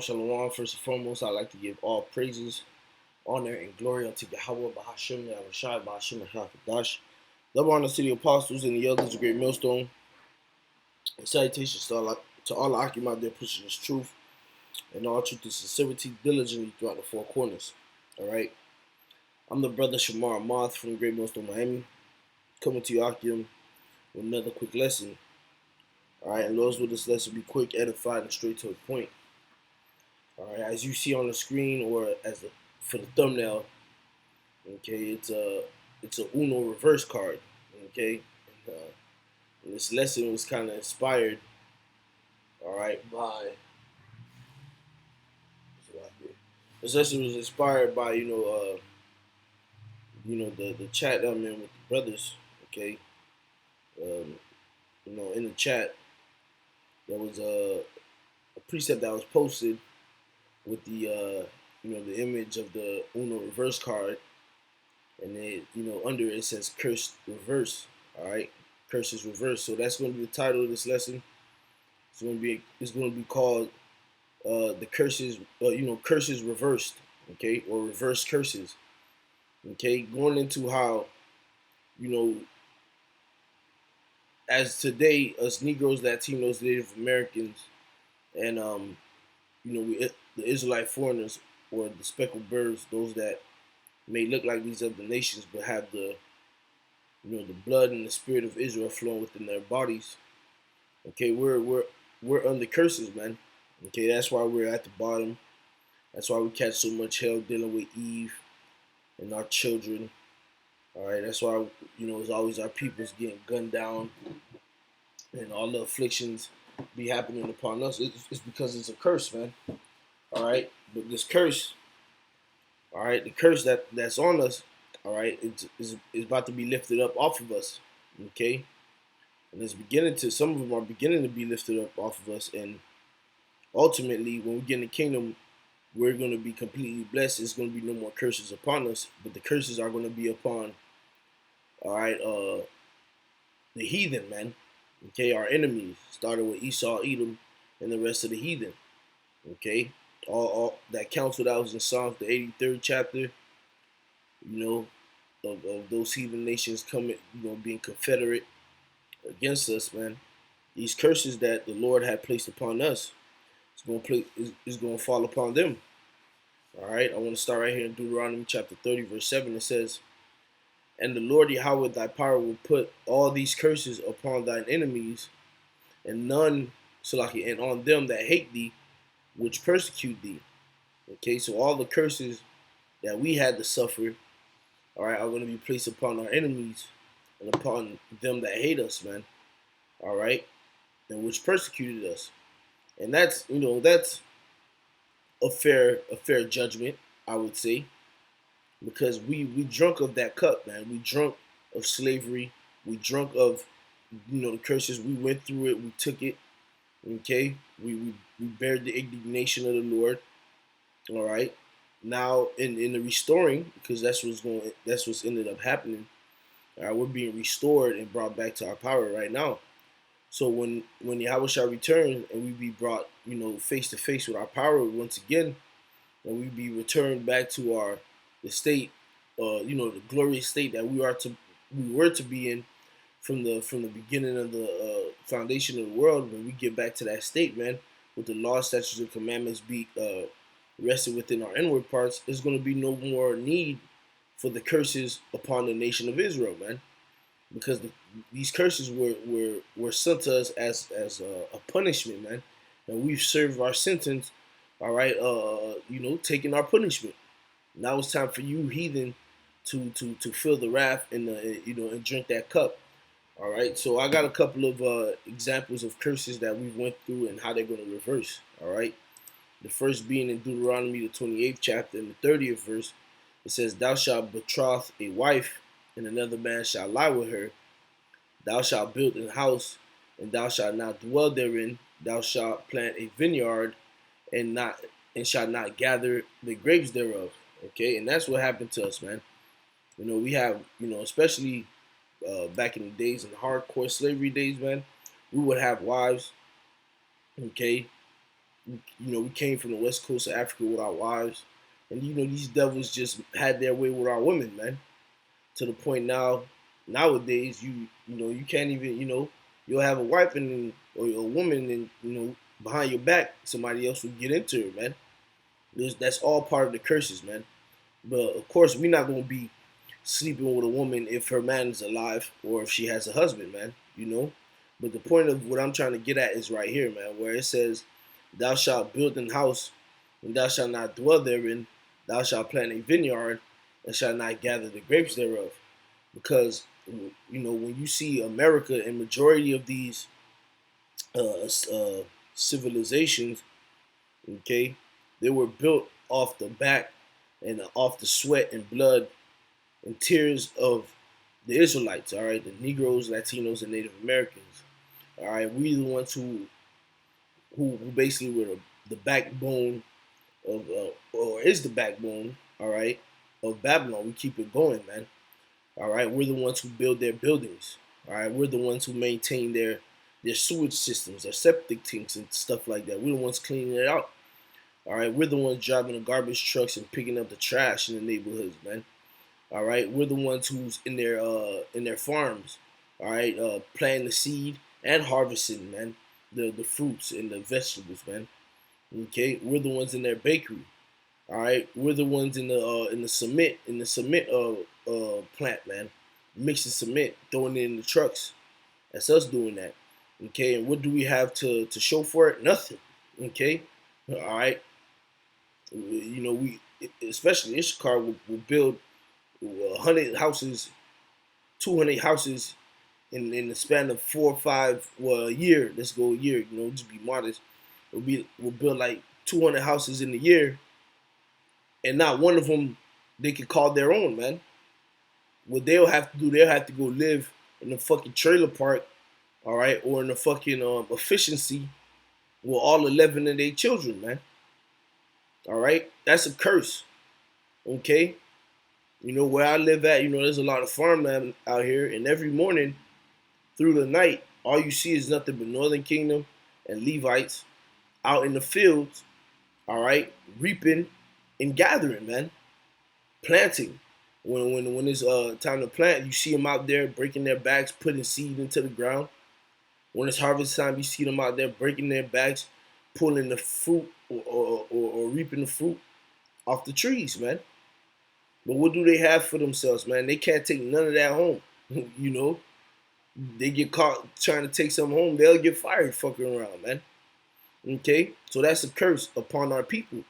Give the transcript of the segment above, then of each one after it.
Shalom. First and foremost, I'd like to give all praises, honor, and glory unto Yahweh, Bahashim, Yahushai, Bahashim, and Hakadash. Double honor to the apostles and the elders of Great Millstone. And salutations to all the Akim out there pushing this truth and all truth and sincerity diligently throughout the four corners. All right. I'm the brother Shamar Moth from Great Millstone, Miami, coming to you, Akim, with another quick lesson. All right. And those with this lesson be quick, edified, and straight to the point. All right. As you see on the screen or for the thumbnail, okay, it's a Uno reverse card. Okay, and this lesson was kind of inspired, all right, by this lesson was inspired by the chat that I'm in with the brothers. Okay, um, in the chat there was a precept that was posted with the image of the Uno reverse card, and under it says curse reverse. All right, curses reverse. So that's going to be the title of this lesson. It's going to be called the curses. Curses reversed. Okay, or reverse curses. Okay, going into how you know as today us Negroes, Latinos, Native Americans, and the Israelite foreigners or the speckled birds, those that may look like these other nations but have the blood and the spirit of Israel flowing within their bodies. Okay, we're under curses, man. Okay, that's why we're at the bottom. That's why we catch so much hell dealing with Eve and our children. All right, that's why it's always our peoples getting gunned down and all the afflictions be happening upon us. It's because it's a curse, man. All right, but this curse, all right, the curse that's on us, all right, it's about to be lifted up off of us. Okay, and some of them are beginning to be lifted up off of us, and ultimately, when we get in the kingdom, we're going to be completely blessed. It's going to be no more curses upon us, but the curses are going to be upon, all right, the heathen, man. Okay, our enemies, started with Esau, Edom, and the rest of the heathen. Okay, all that counsel that was in Psalms, the 83rd chapter, of those heathen nations coming, being confederate against us, man. These curses that the Lord had placed upon us is going to fall upon them. All right, I want to start right here in Deuteronomy chapter 30, verse 7. It says, "And the Lord Yahweh thy power will put all these curses upon thine enemies, and and on them that hate thee, which persecute thee." Okay, so all the curses that we had to suffer, all right, are going to be placed upon our enemies and upon them that hate us, man. All right, and which persecuted us. And that's a fair judgment, I would say, because we drunk of that cup, man. We drunk of slavery. We drunk of the curses. We went through it. We took it. Okay, we bared the indignation of the Lord. All right. Now in the restoring, because that's what's ended up happening. All right, we're being restored and brought back to our power right now. So when Yahweh shall return and we be brought face to face with our power once again, and we be returned back to the state, the glorious state that we were to be in from the beginning of the foundation of the world. When we get back to that state, man, with the law, statutes, and commandments be rested within our inward parts, there's going to be no more need for the curses upon the nation of Israel, man, because these curses were sent to us as a punishment, man, and we've served our sentence. All right, taking our punishment. Now it's time for you, heathen, to feel the wrath and drink that cup. All right, so I got a couple of examples of curses that we went through and how they're going to reverse. All right, the first being in Deuteronomy, the 28th chapter, and the 30th verse. It says, "Thou shalt betroth a wife, and another man shall lie with her. Thou shalt build an house, and thou shalt not dwell therein. Thou shalt plant a vineyard, and shalt not gather the grapes thereof." Okay, and that's what happened to us, man. We have, especially back in the days, in the hardcore slavery days, man, we would have wives, okay, We came from the west coast of Africa with our wives, and these devils just had their way with our women, man. To the point now, nowadays, you can't even, you'll have a wife or a woman, and behind your back, somebody else will get into it, man. That's all part of the curses, man. But of course, we're not gonna be sleeping with a woman if her man is alive or if she has a husband, man. But the point of what I'm trying to get at is right here, man, where it says, "Thou shalt build an house, and thou shalt not dwell therein. Thou shalt plant a vineyard, and shalt not gather the grapes thereof." Because when you see America and majority of these civilizations, okay, they were built off the back and off the sweat and blood and tears of the Israelites, all right, the Negroes, Latinos, and Native Americans. All right, we the ones who basically were the backbone of, or is the backbone, all right, of Babylon. We keep it going, man. All right, we're the ones who build their buildings. All right, we're the ones who maintain their sewage systems, their septic tanks, and stuff like that. We're the ones cleaning it out. All right, we're the ones driving the garbage trucks and picking up the trash in the neighborhoods, man. All right, we're the ones who's in their farms. All right, planting the seed and harvesting, man, the fruits and the vegetables, man. Okay, we're the ones in their bakery. All right, we're the ones in the cement plant, man, mixing cement, throwing it in the trucks. That's us doing that. Okay, and what do we have to show for it? Nothing. Okay, all right. We especially Ishkar will build 100 houses, 200 houses in the span of 4 or 5, well, a year. Let's go a year. Just be modest. We'll build like 200 houses in a year, and not one of them they can call their own, man. What they'll have to do, they'll have to go live in the fucking trailer park, all right, or in the fucking efficiency with all 11 of their children, man. All right, that's a curse. Okay, where I live at, there's a lot of farmland out here, and every morning through the night, all you see is nothing but Northern Kingdom and Levites out in the fields, all right, reaping and gathering, man, planting. When it's time to plant, you see them out there breaking their backs, putting seed into the ground. When it's harvest time, you see them out there breaking their backs, pulling the fruit or reaping the fruit off the trees, man. But what do they have for themselves, man? They can't take none of that home. you know, they get caught trying to take something home, they'll get fired fucking around, man. Okay? So that's a curse upon our people.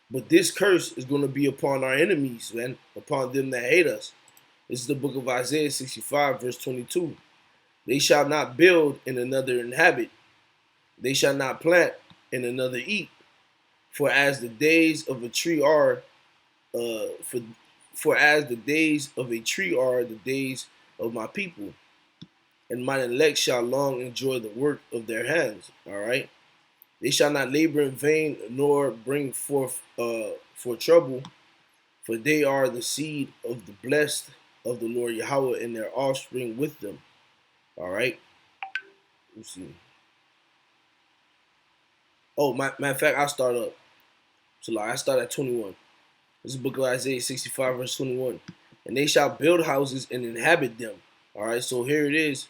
But this curse is going to be upon our enemies, man, upon them that hate us. This is the book of Isaiah 65, verse 22. They shall not build and another inhabit. They shall not plant and another eat. For as the days of a tree are, for as the days of a tree are the days of my people, and mine elect shall long enjoy the work of their hands. All right. They shall not labor in vain, nor bring forth for trouble, for they are the seed of the blessed of the Lord Yahweh, and their offspring with them. All right. Let's see. Oh, matter of fact, I'll start up. So like I start at 21. This is the book of Isaiah 65, verse 21. And they shall build houses and inhabit them. All right, so here it is.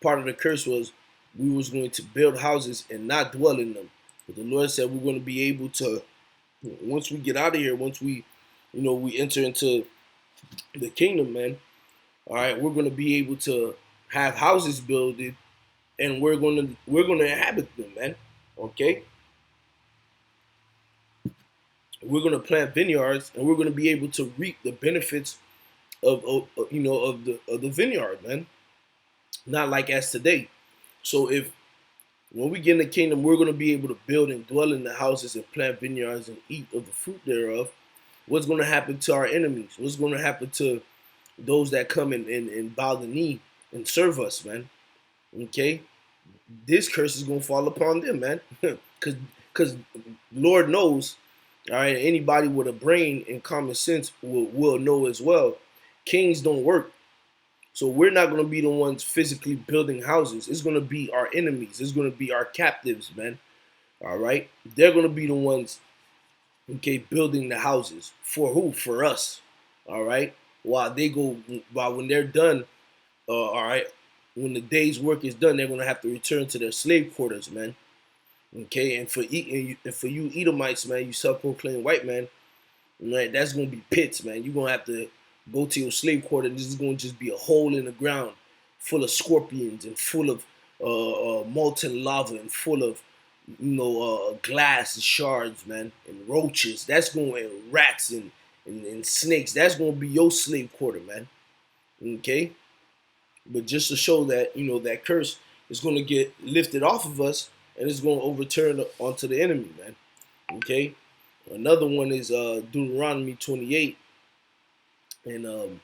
Part of the curse was we was going to build houses and not dwell in them. But the Lord said we're going to be able to, once we get out of here, once we, we enter into the kingdom, man. All right, we're going to be able to have houses built, and we're going to inhabit them, man. Okay. We're going to plant vineyards, and we're going to be able to reap the benefits of the vineyard, man. Not like as today. So if when we get in the kingdom, we're going to be able to build and dwell in the houses and plant vineyards and eat of the fruit thereof. What's going to happen to our enemies? What's going to happen to those that come and bow the knee and serve us, man? Okay, this curse is going to fall upon them, man. Because Lord knows, all right, anybody with a brain and common sense will know as well. Kings don't work. So we're not going to be the ones physically building houses. It's going to be our enemies. It's going to be our captives, man. All right, they're gonna be the ones, okay, building the houses for who? For us. All right. While they go, while when they're done, all right, when the day's work is done, they're gonna have to return to their slave quarters, man. Okay, and for you Edomites, man, you self-proclaimed white man, right? That's gonna be pits, man. You're gonna have to go to your slave quarter. This is gonna just be a hole in the ground, full of scorpions and full of molten lava and full of glass and shards, man, and roaches. That's going and rats and snakes. That's gonna be your slave quarter, man. Okay, but just to show that that curse is gonna get lifted off of us and it's gonna overturn onto the enemy, man. Okay, another one is Deuteronomy 28 and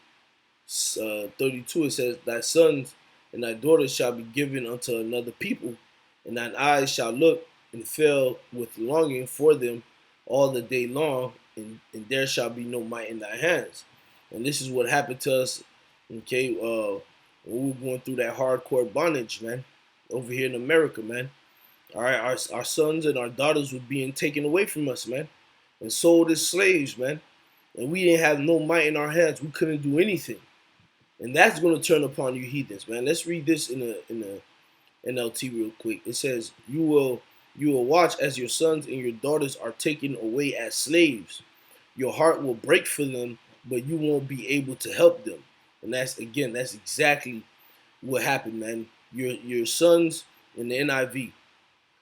32. It says, "Thy sons and thy daughters shall be given unto another people, and thine eyes shall look and fill with longing for them all the day long, and there shall be no might in thy hands." And this is what happened to us, okay, when we were going through that hardcore bondage, man, over here in America, man. All right, our sons and our daughters were being taken away from us, man, and sold as slaves, man. And we didn't have no might in our hands. We couldn't do anything. And that's going to turn upon you heathens, man. Let's read this in the NLT real quick. It says, "You will watch as your sons and your daughters are taken away as slaves. Your heart will break for them, but you won't be able to help them." And that's exactly what happened, man. Your sons in the NIV.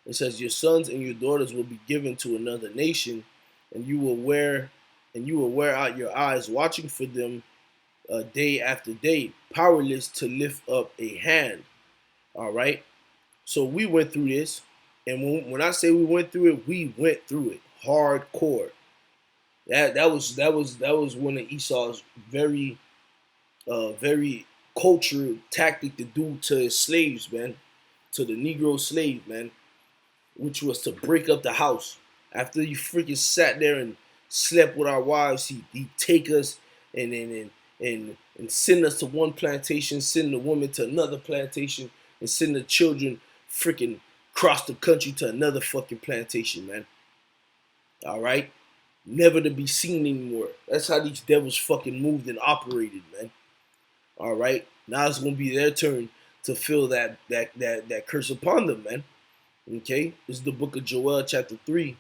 It says, "Your sons and your daughters will be given to another nation, and you will wear out your eyes watching for them day after day, powerless to lift up a hand." All right. So we went through this, and when I say we went through it, we went through it hardcore. That was one of Esau's very cultural tactic to do to his slaves, man, to the Negro slave, man, which was to break up the house. After you freaking sat there and slept with our wives, he'd take us and send us to one plantation, send the woman to another plantation, and send the children freaking across the country to another fucking plantation, man. All right? Never to be seen anymore. That's how these devils fucking moved and operated, man. All right? Now it's gonna be their turn to feel that curse upon them, man. Okay? This is the book of Joel, chapter 3,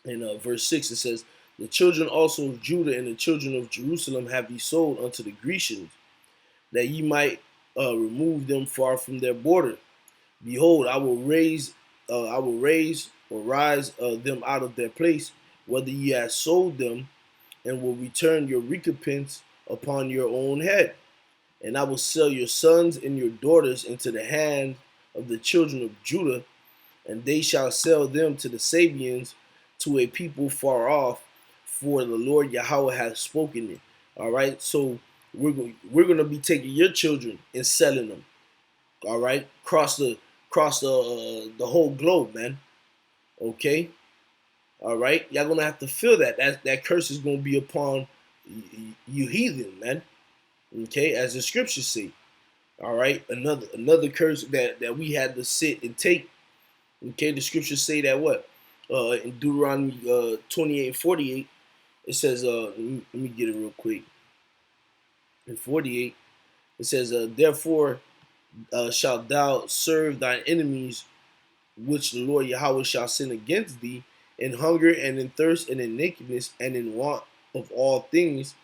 and verse 6. It says, "The children also of Judah and the children of Jerusalem have ye sold unto the Grecians, that ye might remove them far from their border. Behold, I will raise or rise them out of their place, whether ye have sold them, and will return your recompense upon your own head. And I will sell your sons and your daughters into the hand of the children of Judah, and they shall sell them to the Sabians, to a people far off, for the Lord Yahweh has spoken it." All right, so we're gonna be taking your children and selling them. All right, across the whole globe, man. Okay, all right, y'all gonna have to feel that curse is gonna be upon you heathen, man. Okay, as the scriptures say. All right, another curse that we had to sit and take. Okay, the scriptures say that what in Deuteronomy 28 and 48, it says let me get it real quick. In 48, it says, "Therefore shalt thou serve thine enemies, which the Lord Yahweh shall send against thee, in hunger and in thirst and in nakedness and in want of all things,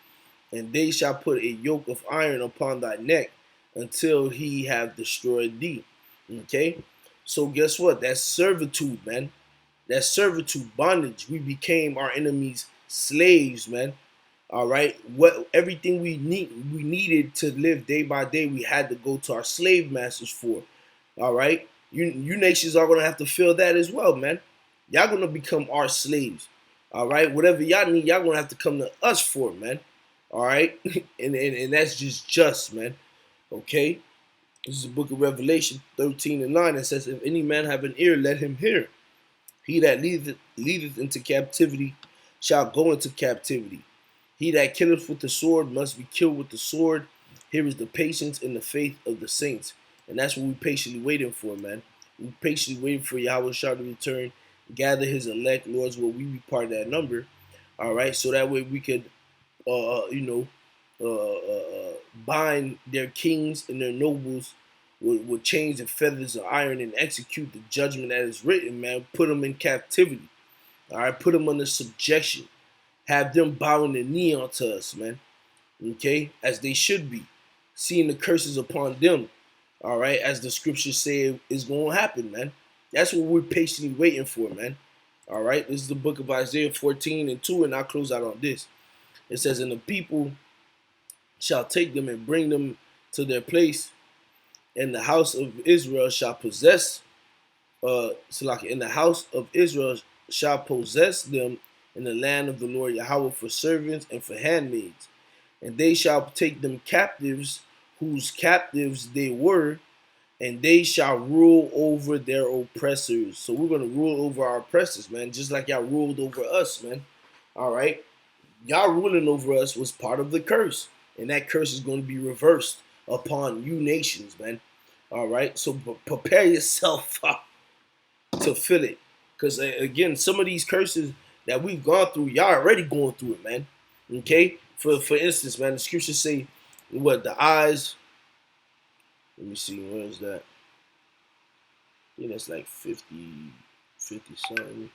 and they shall put a yoke of iron upon thy neck until he have destroyed thee." Okay, so guess what? That's servitude, man. That's servitude, bondage. We became our enemies' slaves, man. All right, what everything we needed to live day by day, we had to go to our slave masters for. All right, you nations are gonna have to feel that as well, man. Y'all gonna become our slaves. All right, whatever y'all need, y'all gonna have to come to us for, man. All right, and that's just, man. Okay, this is the book of Revelation 13 and 9. It says, "If any man have an ear, let him hear. He that leadeth into captivity shall go into captivity. He that killeth with the sword must be killed with the sword. Here is the patience and the faith of the saints." And that's what we patiently waiting for, man. We patiently waiting for Yahweh Shah to return, gather his elect, Lord's will we be part of that number. All right, so that way we could, you know, bind their kings and their nobles with chains and feathers of iron and execute the judgment that is written, man. Put them in captivity. All right, put them under subjection. Have them bowing the knee unto us, man. Okay, as they should be, seeing the curses upon them. All right, as the scriptures say is going to happen, man. That's what we're patiently waiting for, man. All right, this is the book of Isaiah 14 and 2, and I'll close out on this. It says, and the people shall take them and bring them to their place, and the house of Israel shall possess, in the house of Israel shall possess them in the land of the Lord Yahweh for servants and for handmaids. And they shall take them captives, whose captives they were, and they shall rule over their oppressors. So we're going to rule over our oppressors, man, just like y'all ruled over us, man. All right? Y'all ruling over us was part of the curse, and that curse is going to be reversed upon you nations, man. All right? So prepare yourself to feel it. Because, again, some of these curses that we've gone through, y'all already going through it, man. Okay? For instance, man, the scriptures say, what, the eyes, let me see, where is that? I think that's like 50 something.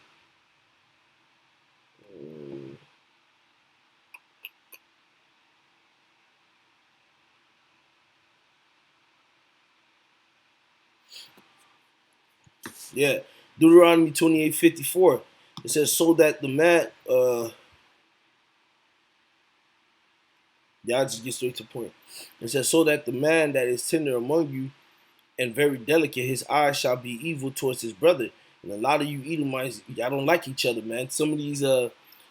Yeah, Deuteronomy 28:54. It says, so that the man, yeah, I'll just get straight to the point. It says, so that the man that is tender among you and very delicate, his eyes shall be evil towards his brother. And a lot of you Edomites, y'all don't like each other, man. Some of these,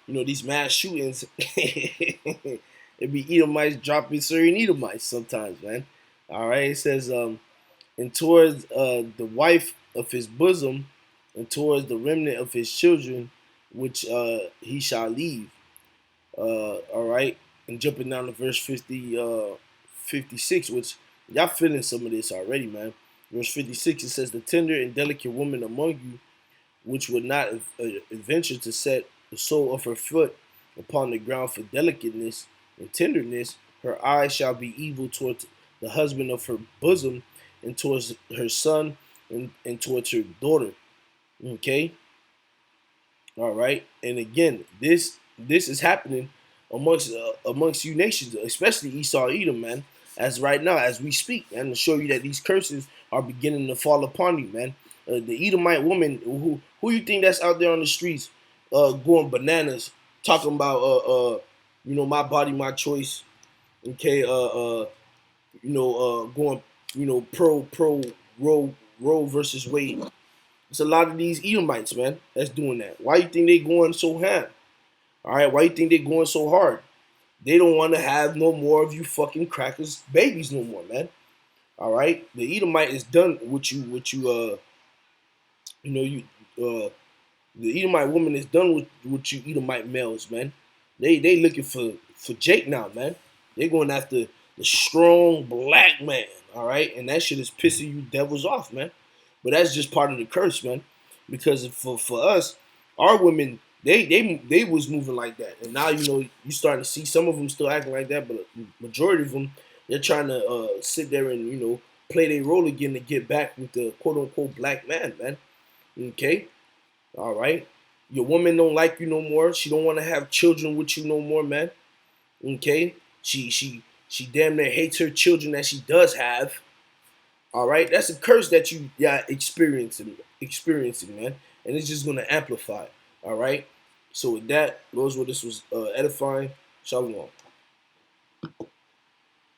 these mass shootings, it be Edomites dropping certain Edomites sometimes, man. All right, it says, and towards the wife of his bosom, and towards the remnant of his children, which he shall leave. All right, and jumping down to verse 56, which y'all feeling some of this already, man. Verse 56, it says, the tender and delicate woman among you, which would not venture to set the sole of her foot upon the ground for delicateness and tenderness, her eyes shall be evil towards the husband of her bosom, and towards her son, and towards her daughter. Okay? All right. And again, this is happening amongst you nations, especially Esau, Edom, man. As right now, as we speak, and to show you that these curses are beginning to fall upon you, man. The Edomite woman, who you think that's out there on the streets, going bananas, talking about, my body, my choice. Okay, going, pro Roe versus Wade. It's a lot of these Edomites, man, that's doing that. Why you think they going so ham? All right, why you think they going so hard? They don't want to have no more of you fucking crackers babies no more, man. All right, the Edomite is done with you. The Edomite woman is done with you Edomite males, man. They looking for Jake now, man. They going after the strong black man, all right, and that shit is pissing you devils off, man. But that's just part of the curse, man. Because for us, our women, they was moving like that, and now you starting to see some of them still acting like that, but the majority of them, they're trying to sit there and play their role again to get back with the quote unquote black man, man. Okay, all right. Your woman don't like you no more. She don't want to have children with you no more, man. Okay, she damn near hates her children that she does have. All right, that's a curse that you experiencing, man, and it's just gonna amplify. All right, so with that, those were this was edifying. Shalom.